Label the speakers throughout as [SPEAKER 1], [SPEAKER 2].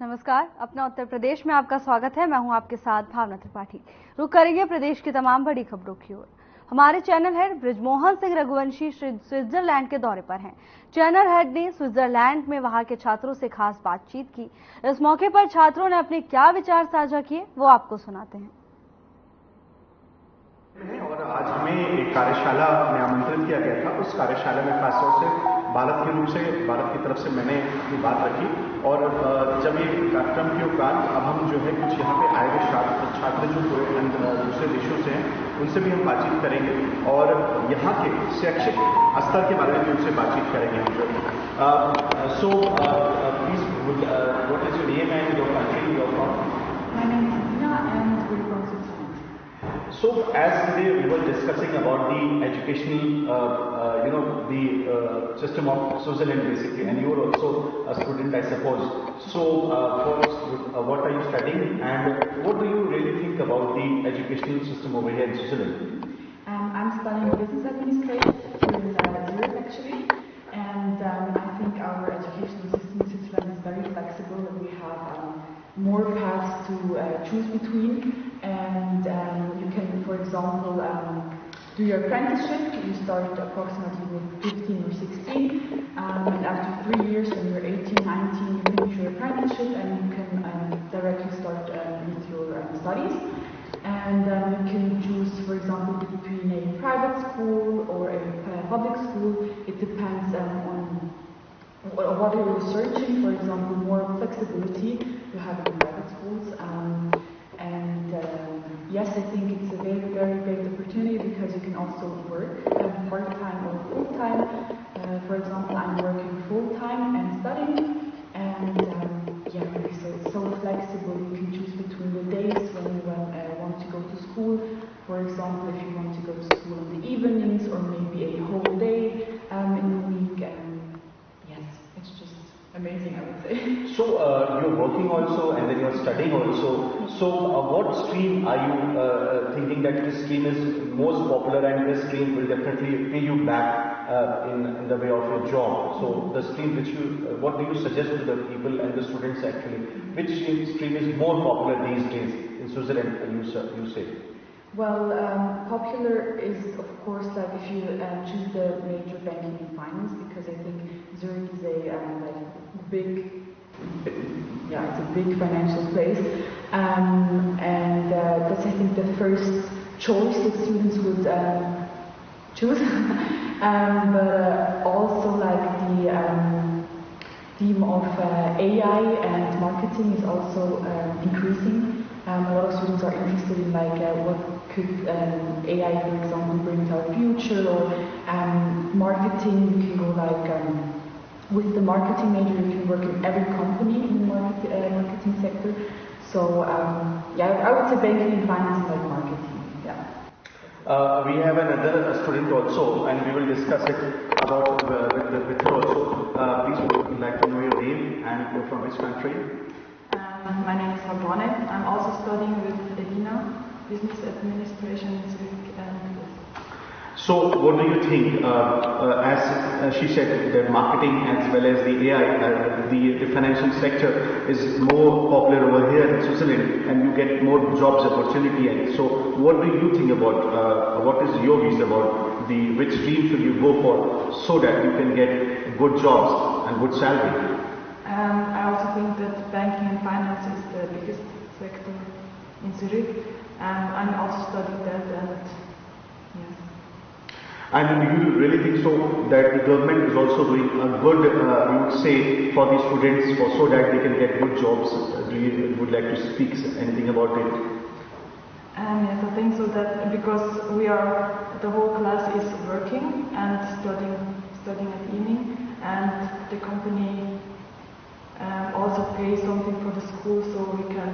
[SPEAKER 1] नमस्कार, अपना उत्तर प्रदेश में आपका स्वागत है। मैं हूं आपके साथ भावना त्रिपाठी। रुक करेंगे प्रदेश की तमाम बड़ी खबरों की ओर। हमारे channel head Brijmohan Singh Raghuvanshi Switzerland के दौरे पर हैं। चैनल हेड ने स्विट्जरलैंड में वहां के छात्रों से खास बातचीत की। इस मौके पर छात्रों ने अपने क्या विचार साझा किए, वो आपको सुनाते हैं।
[SPEAKER 2] और आज हमें एक कार्यशाला में आमंत्रित किया गया था। उस कार्यशाला में खासतौर से भारत की तरफ से मैंने अपनी बात रखी और जब ये कार्यक्रम के उपरांत अब हम जो है कुछ यहाँ पे आए हुए छात्र जो पूरे दूसरे देशों से हैं उनसे भी हम बातचीत करेंगे और यहाँ के शैक्षिक स्तर के बारे में भी उनसे बातचीत करेंगे हम लोग। So please what is your name and your country you are from?
[SPEAKER 3] My name is Dina and we're from Switzerland.
[SPEAKER 2] So, as today we were discussing about the educational, system of Switzerland basically, and you are also a student, I suppose. So, first, what are you studying, and what do you really think about the educational system over here in Switzerland?
[SPEAKER 3] I'm studying business administration in Zurich actually, and I think our educational system in Switzerland is very flexible. We have more paths to choose between, and you can, for example, do your apprenticeship. You start approximately with 15 or 16, and after 3 years, when you're 18, 19, you finish your apprenticeship and you can directly start with your studies. And you can choose, for example, between a private school or a public school. It depends on what you're searching. For example, more flexibility you have in private schools. Yes, I think it's a very, very great opportunity because you can also work part-time or full-time. For example, I'm working full-time and studying, and so it's so flexible. You can choose between the days when you want to go to school. For example, if you want to go to school in the evenings or maybe a whole day in the week. Yes, it's just amazing, I would say.
[SPEAKER 2] So, you're working also and then you're studying also. So, what stream are you thinking that this stream is most popular and this stream will definitely pay you back in the way of your job? So, the stream which what do you suggest to the people and the students actually? Which stream is more popular these days in Switzerland, you say?
[SPEAKER 3] Well, popular is, of course, like if you choose the major banking and finance, because I think Zurich is a it's a big financial place, and that's I think the first choice that students would choose. But also like the theme of AI and marketing is also increasing. A lot of students are interested in like what could AI, for example, bring to our future, or marketing. You can go like with the marketing major, you can work in every company in the marketing sector. So I would say banking and finance and like marketing. Yeah.
[SPEAKER 2] We have another student also, and we will discuss it about with her also. Please, would you like to know your name and you're from which country?
[SPEAKER 3] My name is Rabone. I'm also studying with Edina, Business Administration in Zurich.
[SPEAKER 2] So, what do you think? As she said, that marketing as well as the AI, the financial sector is more popular over here in Switzerland, and you get more jobs opportunity. And so, what do you think about? What is your views about which stream should you go for so that you can get good jobs and good salary?
[SPEAKER 3] I also think that banking and finance is the biggest sector in Zurich. I'm also studying that, and yes.
[SPEAKER 2] And you really think so that the government is also doing a good, you would say, for the students so that they can get good jobs? Would like to speak anything about it?
[SPEAKER 3] Yes, I think so, that because the whole class is working and studying at evening, and the company also pay something for the school, so we can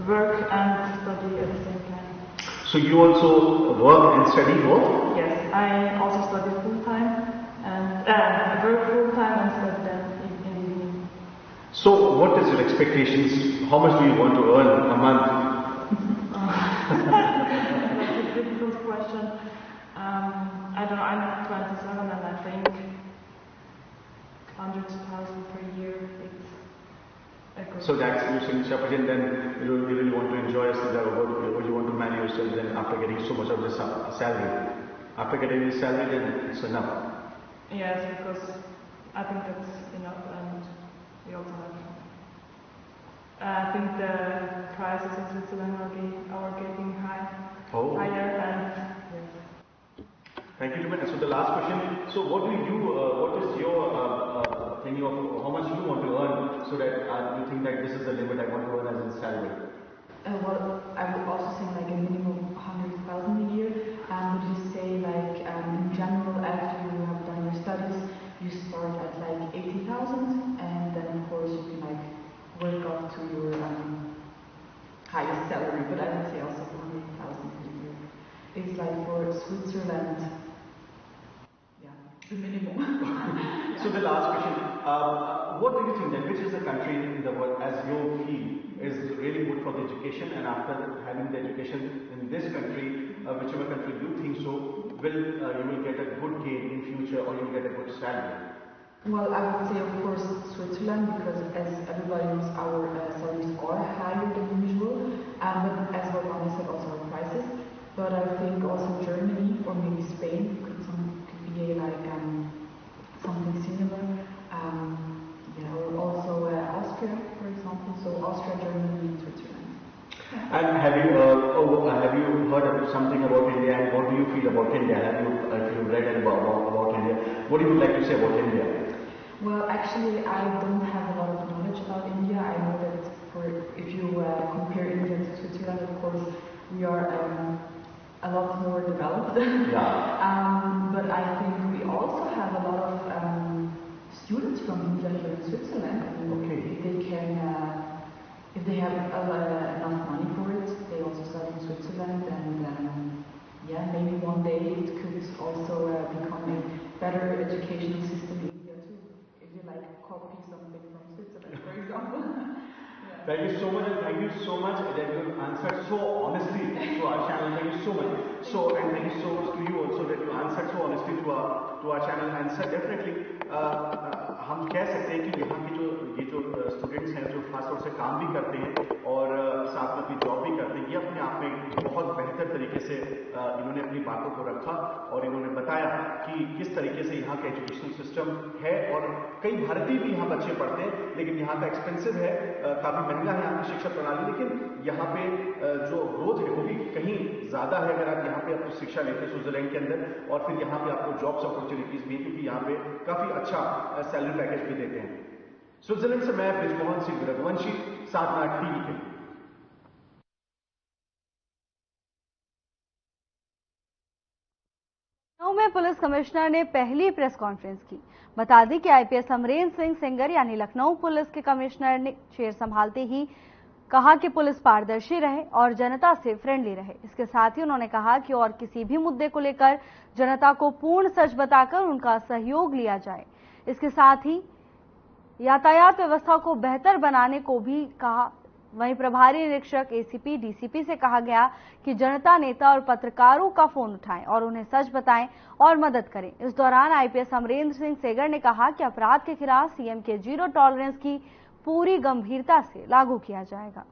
[SPEAKER 3] work and study at the same time.
[SPEAKER 2] So you also work and study both?
[SPEAKER 3] Yes, I also study full-time and work full-time and study then in the evening.
[SPEAKER 2] So what is your expectations? How much do you want to earn a month?
[SPEAKER 3] That's a difficult question. I don't know, I'm 27 and I think 100,000 per year, it's a
[SPEAKER 2] So that's your signature project. Then you really want to enjoy yourself, or you want to manage yourself. Then after getting so much of this salary, after getting this salary, then it's enough.
[SPEAKER 3] Yes, because I think that's enough, and we also have. I think the prices in Switzerland are getting higher, and yes.
[SPEAKER 2] Thank you, Juman. So the last question. So what do you? What is your thinking of how much you want to earn, so that you think that this is the limit I want to earn as a salary?
[SPEAKER 3] Well, I would also say like a minimum of 100,000 a year. Would you say like in general, after you have done your studies, you start at like 80,000, and then of course you can like work up to your highest salary. But I would say also 100,000 a year. It's like for Switzerland, yeah, the minimum.
[SPEAKER 2] So the last question, what do you think that which is the country in the world, as you feel, is really good for the education, and after having the education in this country, whichever country you think so, you will get a good gain in future, or you will get a good salary?
[SPEAKER 3] Well, I would say of course Switzerland, because as everybody knows, our salaries are higher than usual, but as what Mama said, also our prices. But I think also Germany or maybe Spain could be like something similar. Or also Austria, for example. So Austria, Germany, and Switzerland.
[SPEAKER 2] And have you heard something about India, and what do you feel about India? Have you read about India? What do you like to say about India?
[SPEAKER 3] Well, actually, I don't have a lot of knowledge about India. I know that if you compare India to Switzerland, of course, we are a lot more developed.
[SPEAKER 2] Yeah.
[SPEAKER 3] But I think we also have a lot of students from India here in Switzerland.
[SPEAKER 2] Okay.
[SPEAKER 3] If they have enough money for it, they also study in Switzerland, and yeah, maybe one day it could also become a better educational system in India too. If you like copy something from Switzerland, for example. Yeah.
[SPEAKER 2] Thank you so much, and thank you so much that you answered so honestly to our channel. Thank you so much. And thank you so much to you also that you answered so honestly to our channel. And sir, definitely हम कह सकते हैं कि यहाँ की ये जो students हैं, जो खास तौर से काम भी करते हैं और साथ में अपनी जॉब भी करते हैं, ये अपने आप में बहुत बेहतर तरीके से इन्होंने अपनी बातों को रखा और इन्होंने बताया कि किस तरीके से यहाँ का एजुकेशनल सिस्टम है। और कई भारतीय भी यहाँ बच्चे पढ़ते हैं, लेकिन यहाँ का एक्सपेंसिव है, काफी महंगा है यहाँ की शिक्षा प्रणाली, लेकिन यहाँ पे जो ग्रोथ है वो भी कहीं ज्यादा है अगर आप यहाँ पे अपनी शिक्षा लेते हैं स्विट्जरलैंड के अंदर। और फिर यहाँ पे आपको जॉब्स अपॉर्चुनिटीज भी, क्योंकि यहाँ पे काफी अच्छा सैलरी पैकेज भी देते हैं। स्विट्जरलैंड से मैं ब्रिजमोहन सिंह रघुवंशी, साथ नाथ टीवी के।
[SPEAKER 1] लखनऊ में पुलिस कमिश्नर ने पहली प्रेस कॉन्फ्रेंस की। बता दें कि आईपीएस अमरेंद्र सिंह सेंगर यानी लखनऊ पुलिस के कमिश्नर ने चेयर संभालते ही कहा कि पुलिस पारदर्शी रहे और जनता से फ्रेंडली रहे। इसके साथ ही उन्होंने कहा कि और किसी भी मुद्दे को लेकर जनता को पूर्ण सच बताकर उनका सहयोग लिया जाए। इसके साथ ही यातायात व्यवस्था को बेहतर बनाने को भी कहा। वहीं प्रभारी निरीक्षक एसीपी डीसीपी से कहा गया कि जनता, नेता और पत्रकारों का फोन उठाएं और उन्हें सच बताएं और मदद करें। इस दौरान आईपीएस अमरेंद्र सिंह सेंगर ने कहा कि अपराध के खिलाफ सीएम के जीरो टॉलरेंस की पूरी गंभीरता से लागू किया जाएगा।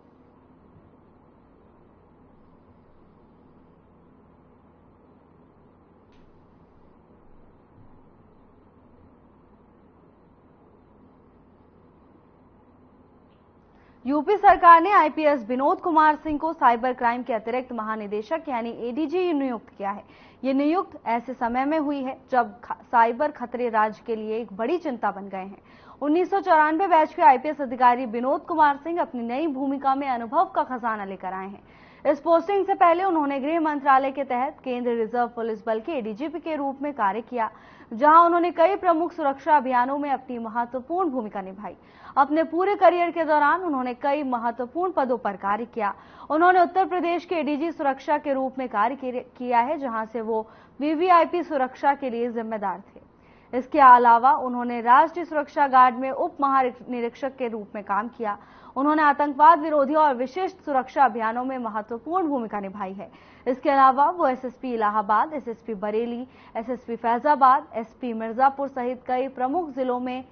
[SPEAKER 1] यूपी सरकार ने आईपीएस विनोद कुमार सिंह को साइबर क्राइम के अतिरिक्त महानिदेशक यानी एडीजी नियुक्त किया है। ये नियुक्त ऐसे समय में हुई है जब साइबर खतरे राज्य के लिए एक बड़ी चिंता बन गए हैं। 1994 बैच के आईपीएस अधिकारी विनोद कुमार सिंह अपनी नई भूमिका में अनुभव का खजाना लेकर आए हैं। इस पोस्टिंग से पहले उन्होंने गृह मंत्रालय के तहत केंद्रीय रिजर्व पुलिस बल के एडीजीपी के रूप में कार्य किया, जहां उन्होंने कई प्रमुख सुरक्षा अभियानों में अपनी महत्वपूर्ण भूमिका निभाई। अपने पूरे करियर के दौरान उन्होंने कई महत्वपूर्ण पदों पर कार्य किया। उन्होंने उत्तर प्रदेश के एडीजी सुरक्षा के रूप में कार्य किया है, जहां से वो वीवीआईपी सुरक्षा के लिए जिम्मेदार थे। इसके अलावा उन्होंने राष्ट्रीय सुरक्षा गार्ड में उप महानिरीक्षक के रूप में काम किया। उन्होंने आतंकवाद विरोधी और विशिष्ट सुरक्षा अभियानों में महत्वपूर्ण भूमिका निभाई है। इसके अलावा वो SSP Allahabad, SSP Bareilly, SSP Faizabad, SP Mirzapur सहित कई प्रमुख जिलों में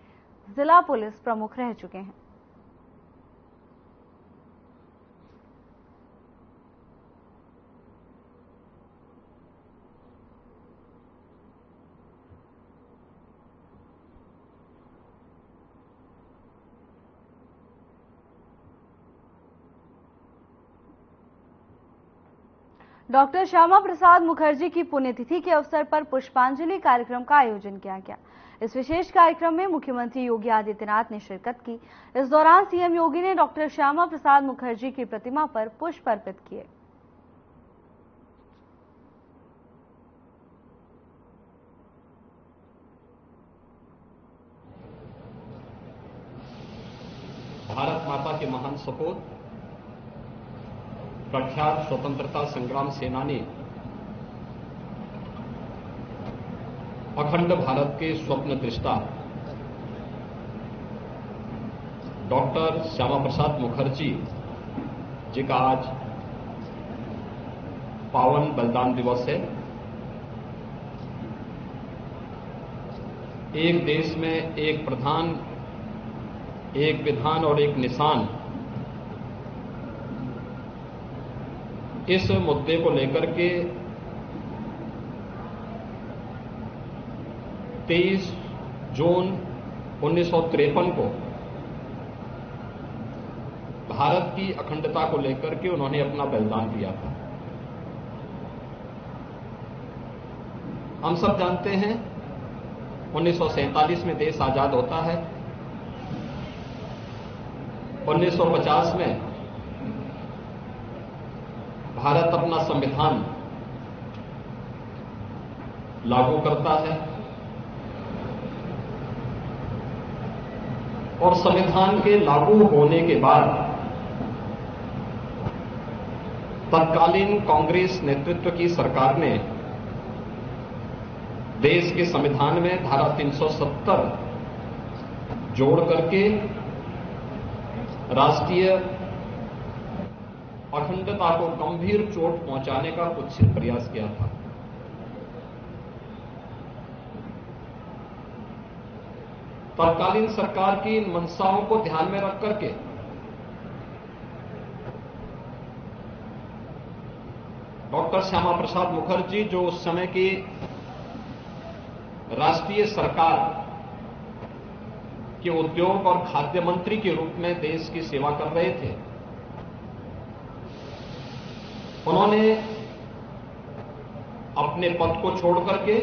[SPEAKER 1] जिला पुलिस प्रमुख रह चुके हैं। डॉक्टर श्यामा प्रसाद मुखर्जी की पुण्यतिथि के अवसर पर पुष्पांजलि कार्यक्रम का आयोजन किया गया। इस विशेष कार्यक्रम में मुख्यमंत्री योगी आदित्यनाथ ने शिरकत की। इस दौरान सीएम योगी ने डॉक्टर श्यामा प्रसाद मुखर्जी की प्रतिमा पर पुष्प अर्पित किए।
[SPEAKER 4] भारत माता के महान सपूत, प्रख्यात स्वतंत्रता संग्राम सेनानी, अखंड भारत के स्वप्न दृष्टा डॉक्टर श्यामा प्रसाद मुखर्जी जी का आज पावन बलिदान दिवस है। एक देश में एक प्रधान, एक विधान और एक निशान, इस मुद्दे को लेकर के 23 जून 1953 को भारत की अखंडता को लेकर के उन्होंने अपना बलिदान दिया था। हम सब जानते हैं 1947 में देश आजाद होता है। 1950 में भारत अपना संविधान लागू करता है और संविधान के लागू होने के बाद तत्कालीन कांग्रेस नेतृत्व की सरकार ने देश के संविधान में धारा 370 जोड़ करके राष्ट्रीय अखंडता को गंभीर चोट पहुंचाने का कुत्सित प्रयास किया था। तत्कालीन सरकार की इन मंशाओं को ध्यान में रख करके डॉक्टर श्यामा प्रसाद मुखर्जी, जो उस समय की राष्ट्रीय सरकार के उद्योग और खाद्य मंत्री के रूप में देश की सेवा कर रहे थे, उन्होंने अपने पद को छोड़ करके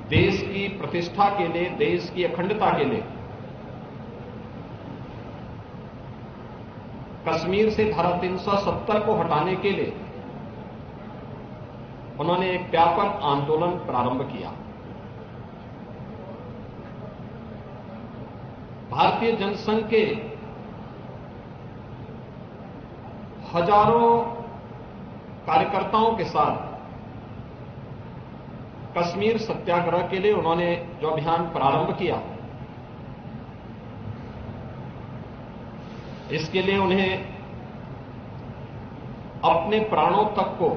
[SPEAKER 4] देश की प्रतिष्ठा के लिए, देश की अखंडता के लिए कश्मीर से धारा 370 को हटाने के लिए उन्होंने एक व्यापक आंदोलन प्रारंभ किया। भारतीय जनसंघ के हजारों कार्यकर्ताओं के साथ कश्मीर सत्याग्रह के लिए उन्होंने जो अभियान प्रारंभ किया, इसके लिए उन्हें अपने प्राणों तक को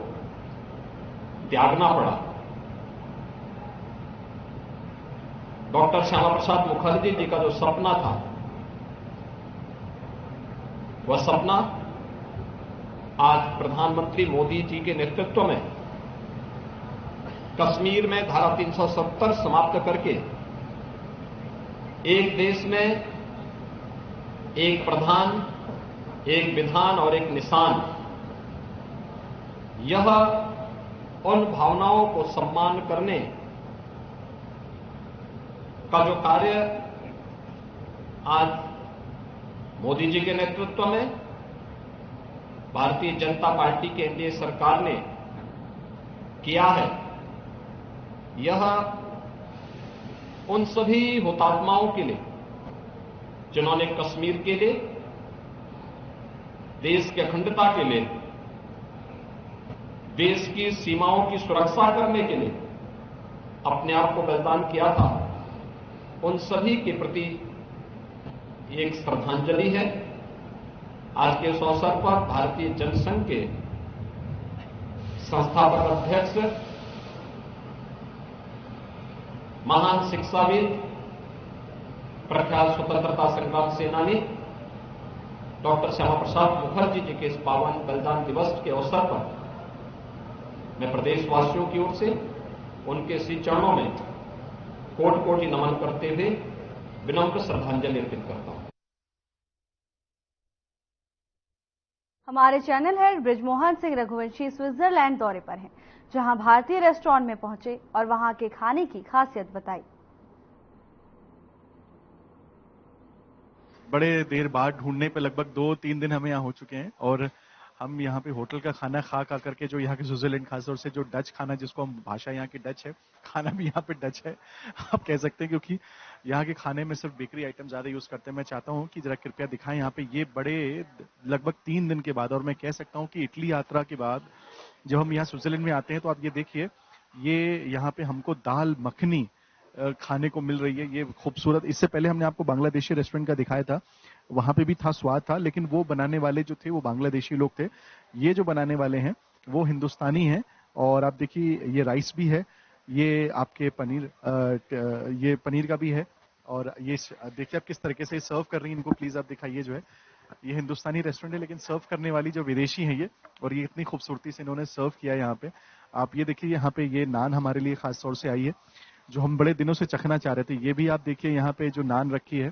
[SPEAKER 4] त्यागना पड़ा। डॉक्टर श्यामा प्रसाद मुखर्जी जी का जो सपना था, वह सपना आज प्रधानमंत्री मोदी जी के नेतृत्व में कश्मीर में धारा 370 समाप्त करके एक देश में एक प्रधान, एक विधान और एक निशान, यह उन भावनाओं को सम्मान करने का जो कार्य आज मोदी जी के नेतृत्व में भारतीय जनता पार्टी के एनडीए सरकार ने किया है, यह उन सभी हुतात्माओं के लिए जिन्होंने कश्मीर के लिए, देश की अखंडता के लिए, देश की सीमाओं की सुरक्षा करने के लिए अपने आप को बलिदान किया था, उन सभी के प्रति एक श्रद्धांजलि है। आज के इस अवसर पर भारतीय जनसंघ के संस्थापक अध्यक्ष, महान शिक्षाविद, प्रख्यात स्वतंत्रता संग्राम सेनानी डॉक्टर श्यामा प्रसाद मुखर्जी जी के इस पावन बलिदान दिवस के अवसर पर मैं प्रदेशवासियों की ओर से उनके श्री चरणों में कोटि कोटि नमन करते हुए विनम्र श्रद्धांजलि अर्पित करता हूं।
[SPEAKER 1] हमारे channel head Brijmohan Singh Raghuvanshi Switzerland दौरे पर हैं, जहां भारतीय रेस्टोरेंट में पहुंचे और वहां के खाने की खासियत बताई।
[SPEAKER 5] बड़े देर बाद ढूंढने पे लगभग 2-3 दिन हमें यहाँ हो चुके हैं और हम यहाँ पे होटल का खाना खा करके जो यहाँ के स्विट्जरलैंड खासतौर से जो डच खाना जिसको हम भाषा यहाँ की डच है, खाना भी यहाँ पे डच है आप कह सकते हैं, क्योंकि यहाँ के खाने में सिर्फ बेकरी आइटम ज्यादा यूज करते हैं। मैं चाहता हूँ कि जरा कृपया दिखाएं यहाँ पे ये बड़े लगभग 3 दिन के बाद, और मैं कह सकता हूँ कि इटली यात्रा के बाद जब हम यहाँ स्विट्जरलैंड में आते हैं तो आप ये देखिए, ये यहाँ पे हमको दाल मखनी खाने को मिल रही है। ये खूबसूरत, इससे पहले हमने आपको बांग्लादेशी रेस्टोरेंट का दिखाया था, वहां पे भी था, स्वाद था, लेकिन वो बनाने वाले जो थे वो बांग्लादेशी लोग थे। ये जो बनाने वाले हैं वो हिंदुस्तानी हैं। और आप देखिए ये राइस भी है, ये आपके पनीर, ये पनीर का भी है। और ये देखिए आप किस तरीके से सर्व कर रही हैं इनको, प्लीज आप दिखाइए। जो है ये हिंदुस्तानी रेस्टोरेंट है, लेकिन सर्व करने वाली जो विदेशी है ये, और ये इतनी खूबसूरती से इन्होंने सर्व किया यहाँ पे। आप ये देखिए यहाँ पे ये नान हमारे लिए खास तौर से आई है, जो हम बड़े दिनों से चखना चाह रहे थे। ये भी आप देखिए यहाँ पे जो नान रखी है।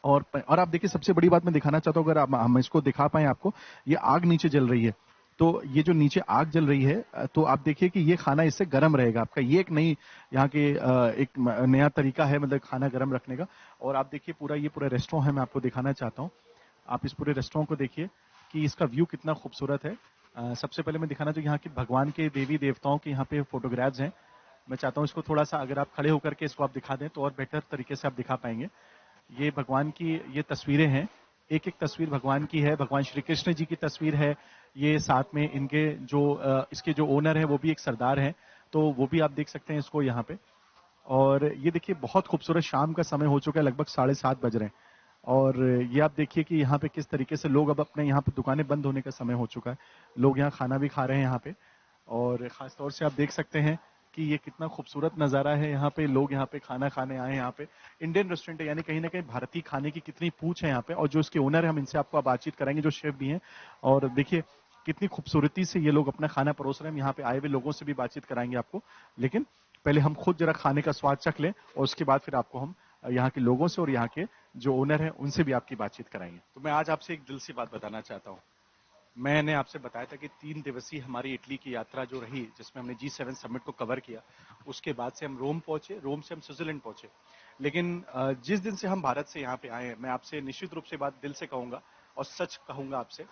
[SPEAKER 5] और आप देखिए सबसे बड़ी बात मैं दिखाना चाहता हूँ, अगर हम इसको दिखा पाए आपको, ये आग नीचे जल रही है। तो ये जो नीचे आग जल रही है, तो आप देखिए कि ये खाना इससे गर्म रहेगा आपका। ये एक नई यहाँ के एक नया तरीका है, मतलब खाना गर्म रखने का। और आप देखिए ये पूरा रेस्टोरेंट है, मैं आपको दिखाना चाहता हूँ। आप इस पूरे रेस्टोरेंट को देखिए कि इसका व्यू कितना खूबसूरत है। सबसे पहले मैं दिखाना चाहूँ यहाँ के भगवान के देवी देवताओं के यहाँ पे फोटोग्राफ्स हैं। मैं चाहता हूँ इसको थोड़ा सा अगर आप खड़े होकर के इसको आप दिखा दें तो और बेहतर तरीके से आप दिखा पाएंगे। ये भगवान की ये तस्वीरें हैं, एक एक तस्वीर भगवान की है। भगवान श्री कृष्ण जी की तस्वीर है। ये साथ में इनके जो इसके जो ओनर है वो भी एक सरदार हैं, तो वो भी आप देख सकते हैं इसको यहाँ पे। और ये देखिए बहुत खूबसूरत, शाम का समय हो चुका है, लगभग 7:30 बज रहे हैं। और ये आप देखिए कि यहाँ पे किस तरीके से लोग अब अपने यहाँ पे दुकानें बंद होने का समय हो चुका है, लोग यहाँ खाना भी खा रहे हैं यहाँ पे। और खासतौर से आप देख सकते हैं कि ये कितना खूबसूरत नज़ारा है। यहाँ पे लोग यहाँ पे खाना खाने आए हैं। यहाँ पे इंडियन रेस्टोरेंट है, यानी कहीं ना कहीं भारतीय खाने की कितनी पूछ है यहाँ पे। और जो इसके ओनर है, हम इनसे आपको बातचीत कराएंगे, जो शेफ भी हैं। और देखिए कितनी खूबसूरती से ये लोग अपना खाना परोस रहे हैं। हम यहाँ पे आए हुए लोगों से भी बातचीत कराएंगे आपको, लेकिन पहले हम खुद जरा खाने का स्वाद चख लें और उसके बाद फिर आपको हम यहाँ के लोगों से और यहाँ के जो ओनर हैं उनसे भी आपकी बातचीत कराएंगे। तो मैं आज आपसे एक दिल से बात बताना चाहता हूँ। मैंने आपसे बताया था कि 3 दिवसीय हमारी इटली की यात्रा जो रही, जिसमें हमने G7 समिट को कवर किया, उसके बाद से हम रोम पहुंचे, रोम से हम स्विट्जरलैंड पहुंचे। लेकिन जिस दिन से हम भारत से यहाँ पे आए हैं, मैं आपसे निश्चित रूप से बात दिल से कहूंगा और सच कहूंगा आपसे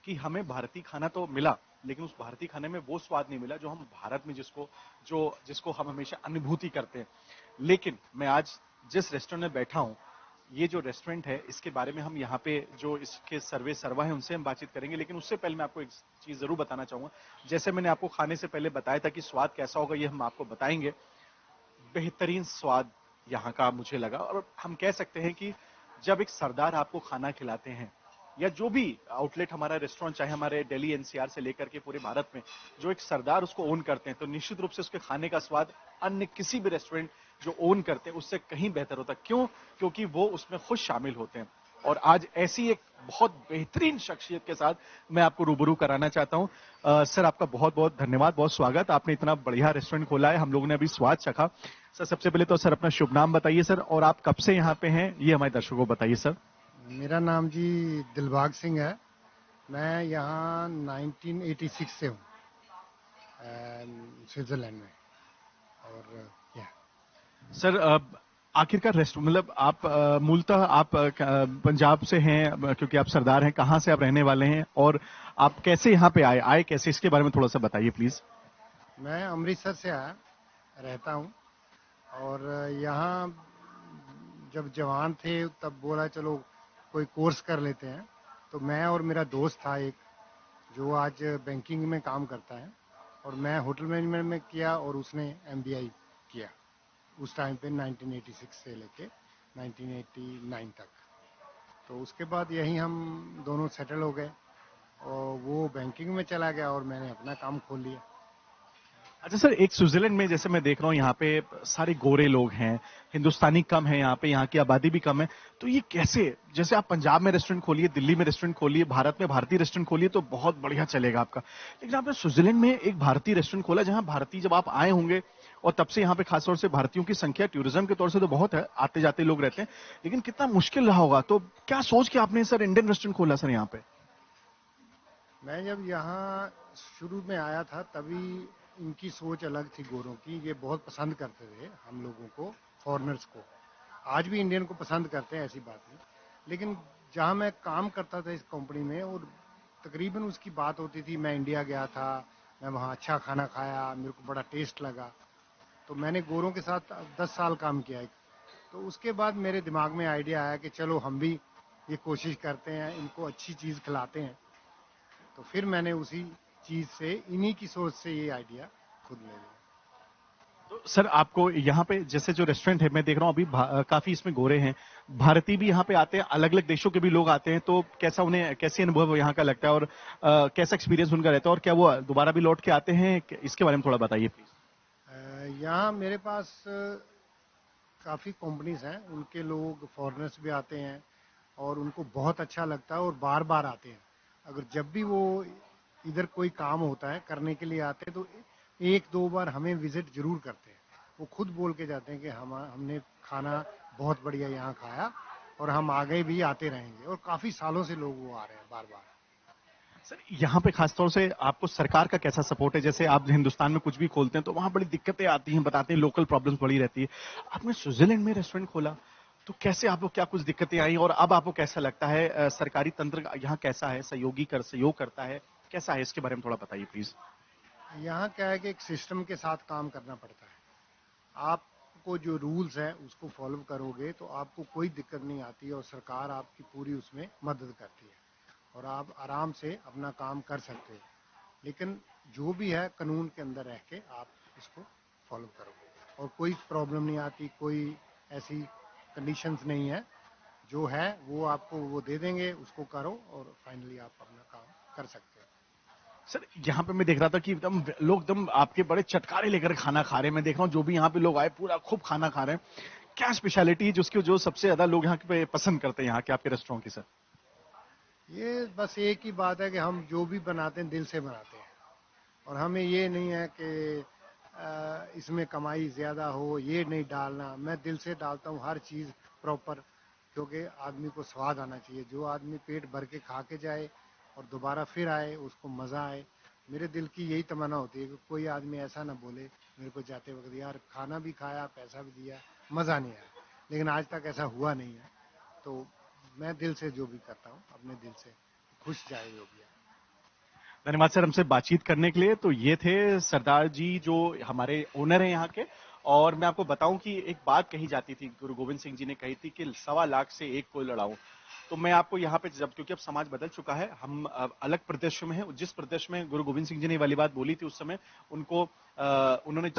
[SPEAKER 5] कि हमें भारतीय खाना तो मिला, लेकिन उस भारतीय खाने में वो स्वाद नहीं मिला जो हम भारत में जिसको हम हमेशा अनुभूति करते हैं। लेकिन मैं आज जिस रेस्टोरेंट में बैठा हूँ, ये जो रेस्टोरेंट है, इसके बारे में हम यहाँ पे जो इसके सर्वा है उनसे हम बातचीत करेंगे। लेकिन उससे पहले मैं आपको एक चीज जरूर बताना चाहूंगा। जैसे मैंने आपको खाने से पहले बताया था कि स्वाद कैसा होगा, ये हम आपको बताएंगे। बेहतरीन स्वाद यहाँ का मुझे लगा। और हम कह सकते हैं कि जब एक सरदार आपको खाना खिलाते हैं, या जो भी आउटलेट हमारा रेस्टोरेंट, चाहे हमारे दिल्ली NCR से लेकर के पूरे भारत में, जो एक सरदार उसको ओन करते हैं, तो निश्चित रूप से उसके खाने का स्वाद अन्य किसी भी रेस्टोरेंट जो ओन करते हैं उससे कहीं बेहतर होता है। क्यों? क्योंकि वो उसमें खुद शामिल होते हैं। और आज ऐसी एक बहुत बेहतरीन शख्सियत के साथ मैं आपको रूबरू कराना चाहता हूं। सर, आपका बहुत बहुत धन्यवाद, बहुत स्वागत। आपने इतना बढ़िया रेस्टोरेंट खोला है, हम लोगों ने अभी स्वाद चखा। सर, सबसे पहले तो सर अपना शुभ नाम बताइए सर, और आप कब से यहाँ पे हैं ये हमारे दर्शकों को बताइए सर।
[SPEAKER 6] मेरा नाम जी दिलबाग सिंह है। मैं यहाँ 1986 से हूँ स्विट्जरलैंड में। और
[SPEAKER 5] सर आखिरकार रेस्टोरेंट, मतलब आप मूलतः आप पंजाब से हैं, क्योंकि आप सरदार हैं, कहाँ से आप रहने वाले हैं और आप कैसे यहाँ पे आए कैसे, इसके बारे में थोड़ा सा बताइए प्लीज।
[SPEAKER 6] मैं अमृतसर से रहता हूँ। और यहाँ जब जवान थे तब बोला चलो कोई कोर्स कर लेते हैं। तो मैं और मेरा दोस्त था एक, जो आज बैंकिंग में काम करता है, और मैं होटल मैनेजमेंट में किया और उसने MBA किया उस टाइम पे 1986 से लेके 1989 तक। तो उसके बाद यहीं हम दोनों सेटल हो गए, और वो बैंकिंग में चला गया और मैंने अपना काम खोल लिया।
[SPEAKER 5] अच्छा सर, एक स्विट्जरलैंड में जैसे मैं देख रहा हूँ यहाँ पे सारे गोरे लोग हैं, हिंदुस्तानी कम है यहाँ पे, यहाँ की आबादी भी कम है, तो ये कैसे? जैसे आप पंजाब में रेस्टोरेंट खोलिए, दिल्ली में रेस्टोरेंट खोलिए, भारत में भारतीय रेस्टोरेंट खोलिए तो बहुत बढ़िया चलेगा आपका, लेकिन आपने स्विट्जरलैंड में एक भारतीय रेस्टोरेंट खोला, जहाँ भारतीय, जब आप आए होंगे और तब से यहाँ पे खासतौर से भारतीयों की संख्या टूरिज्म के तौर से तो बहुत है, आते जाते लोग रहते हैं, लेकिन कितना मुश्किल रहा होगा, तो क्या सोच के आपने सर इंडियन रेस्टोरेंट खोला सर यहाँ पे?
[SPEAKER 6] मैं जब यहाँ शुरू में आया था तभी इनकी सोच अलग थी गोरों की। ये बहुत पसंद करते थे हम लोगों को, फॉरेनर्स को। आज भी इंडियन को पसंद करते हैं, ऐसी बात नहीं। लेकिन जहाँ मैं काम करता था इस कंपनी में, और तकरीबन उसकी बात होती थी, मैं इंडिया गया था, मैं वहाँ अच्छा खाना खाया, मेरे को बड़ा टेस्ट लगा। तो मैंने गोरों के साथ 10 साल काम किया है। तो उसके बाद मेरे दिमाग में आइडिया आया कि चलो हम भी ये कोशिश करते हैं, इनको अच्छी चीज़ खिलाते हैं। तो फिर मैंने उसी चीज़ से, इन्हीं की सोच से ये आइडिया खुद ले लिया।
[SPEAKER 5] तो सर आपको यहाँ पे जैसे जो रेस्टोरेंट है, मैं देख रहा हूँ अभी काफी इसमें गोरे हैं, भारतीय भी यहाँ पे आते हैं, अलग अलग देशों के भी लोग आते हैं, तो कैसा उन्हें कैसे अनुभव यहाँ का लगता है और कैसा एक्सपीरियंस उनका रहता है और क्या वो दोबारा भी लौट के आते हैं, इसके बारे में थोड़ा बताइए प्लीज।
[SPEAKER 6] यहाँ मेरे पास काफ़ी कंपनीज हैं, उनके लोग फॉरेनर्स भी आते हैं और उनको बहुत अच्छा लगता है और बार बार आते हैं। अगर जब भी वो इधर कोई काम होता है करने के लिए आते हैं तो एक दो बार हमें विजिट जरूर करते हैं। वो खुद बोल के जाते हैं कि हमने खाना बहुत बढ़िया यहाँ खाया और हम आगे भी आते रहेंगे, और काफ़ी सालों से लोग वो आ रहे हैं बार बार।
[SPEAKER 5] सर यहाँ पे खासतौर से आपको सरकार का कैसा सपोर्ट है? जैसे आप हिंदुस्तान में कुछ भी खोलते हैं तो वहां बड़ी दिक्कतें आती हैं, बताते हैं लोकल प्रॉब्लम्स बड़ी रहती है। आपने स्विट्जरलैंड में रेस्टोरेंट खोला तो कैसे आपको क्या कुछ दिक्कतें आई और अब आपको कैसा लगता है? सरकारी तंत्र यहाँ कैसा है, सहयोग करता है, कैसा है, इसके बारे में थोड़ा बताइए प्लीज।
[SPEAKER 6] यहाँ क्या है कि एक सिस्टम के साथ काम करना पड़ता है। आपको जो रूल्स हैं उसको फॉलो करोगे तो आपको कोई दिक्कत नहीं आती, और सरकार आपकी पूरी उसमें मदद करती है और आप आराम से अपना काम कर सकते हो। लेकिन जो भी है कानून के अंदर रह के आप इसको फॉलो करोगे और कोई प्रॉब्लम नहीं आती, कोई ऐसी कंडीशंस नहीं है। जो है वो आपको वो दे देंगे, उसको करो और फाइनली आप अपना काम कर सकते हो।
[SPEAKER 5] सर यहाँ पे मैं देख रहा था कि एकदम लोग एकदम आपके बड़े चटकारे लेकर खाना खा रहे हैं। मैं देख रहा हूँ जो भी यहाँ पे लोग आए पूरा खूब खाना खा रहे हैं। क्या स्पेशलिटी है जिसकी जो सबसे ज्यादा लोग यहाँ पे पसंद करते हैं यहाँ के आपके रेस्टोरेंट की सर?
[SPEAKER 6] ये बस एक ही बात है कि हम जो भी बनाते हैं दिल से बनाते हैं, और हमें ये नहीं है कि इसमें कमाई ज़्यादा हो, ये नहीं डालना। मैं दिल से डालता हूँ हर चीज़ प्रॉपर, क्योंकि आदमी को स्वाद आना चाहिए। जो आदमी पेट भर के खा के जाए और दोबारा फिर आए, उसको मज़ा आए। मेरे दिल की यही तमन्ना होती है कि कोई आदमी ऐसा ना बोले मेरे को जाते वक्त, यार खाना भी खाया, पैसा भी दिया, मज़ा नहीं आया। लेकिन आज तक ऐसा हुआ नहीं है। तो मैं दिल से जो भी करता हूँ अपने दिल से, खुश जाए जो भी है।
[SPEAKER 5] धन्यवाद सर हमसे बातचीत करने के लिए। तो ये थे सरदार जी जो हमारे ओनर हैं यहाँ के। और मैं आपको बताऊं कि एक बात कही जाती थी, गुरु गोविंद सिंह जी ने कही थी कि 1.25 से एक कोई लड़ाऊं। तो मैं आपको यहाँ पे जब, क्योंकि अब समाज बदल चुका है, हम अब अलग प्रदेश में हैं। जिस प्रदेश में गुरु गोविंद सिंह जी ने ये वाली बात बोली थी उस समय उनको उन्होंने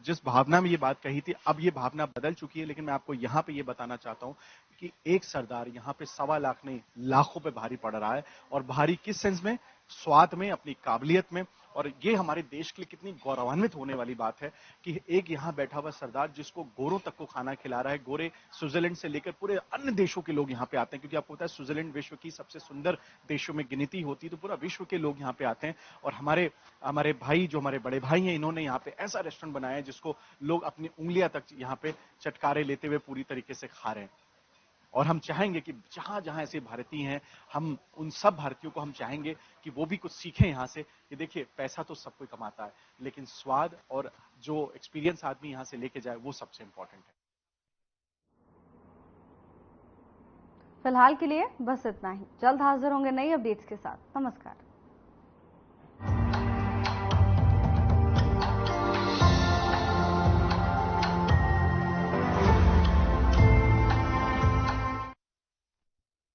[SPEAKER 5] जिस भावना में ये बात कही थी, अब ये भावना बदल चुकी है। लेकिन मैं आपको यहाँ पे ये बताना चाहता हूँ कि एक सरदार यहाँ पे 1.25 नहीं लाखों पे भारी पड़ रहा है। और भारी किस सेंस में? स्वाद में, अपनी काबिलियत में। और ये हमारे देश के लिए कितनी गौरवान्वित होने वाली बात है कि एक यहाँ बैठा हुआ सरदार जिसको गोरों तक को खाना खिला रहा है। गोरे स्विट्जरलैंड से लेकर पूरे अन्य देशों के लोग यहाँ पे आते हैं, क्योंकि आपको पता है स्विट्जरलैंड विश्व की सबसे सुंदर देशों में गिनती होती है, तो पूरा विश्व के लोग यहाँ पे आते हैं। और हमारे हमारे भाई, जो हमारे बड़े भाई हैं, इन्होंने यहाँ पे ऐसा रेस्टोरेंट बनाया है जिसको लोग अपनी उंगलियां तक यहाँ पे चटकारे लेते हुए पूरी तरीके से खा रहे हैं। और हम चाहेंगे कि जहां जहां ऐसे भारतीय हैं, हम उन सब भारतीयों को हम चाहेंगे कि वो भी कुछ सीखें यहां से कि देखिए पैसा तो सब कोई कमाता है, लेकिन स्वाद और जो एक्सपीरियंस आदमी यहां से लेके जाए वो सबसे इंपॉर्टेंट है।
[SPEAKER 1] फिलहाल के लिए बस इतना ही। जल्द हाजिर होंगे नई अपडेट्स के साथ। नमस्कार।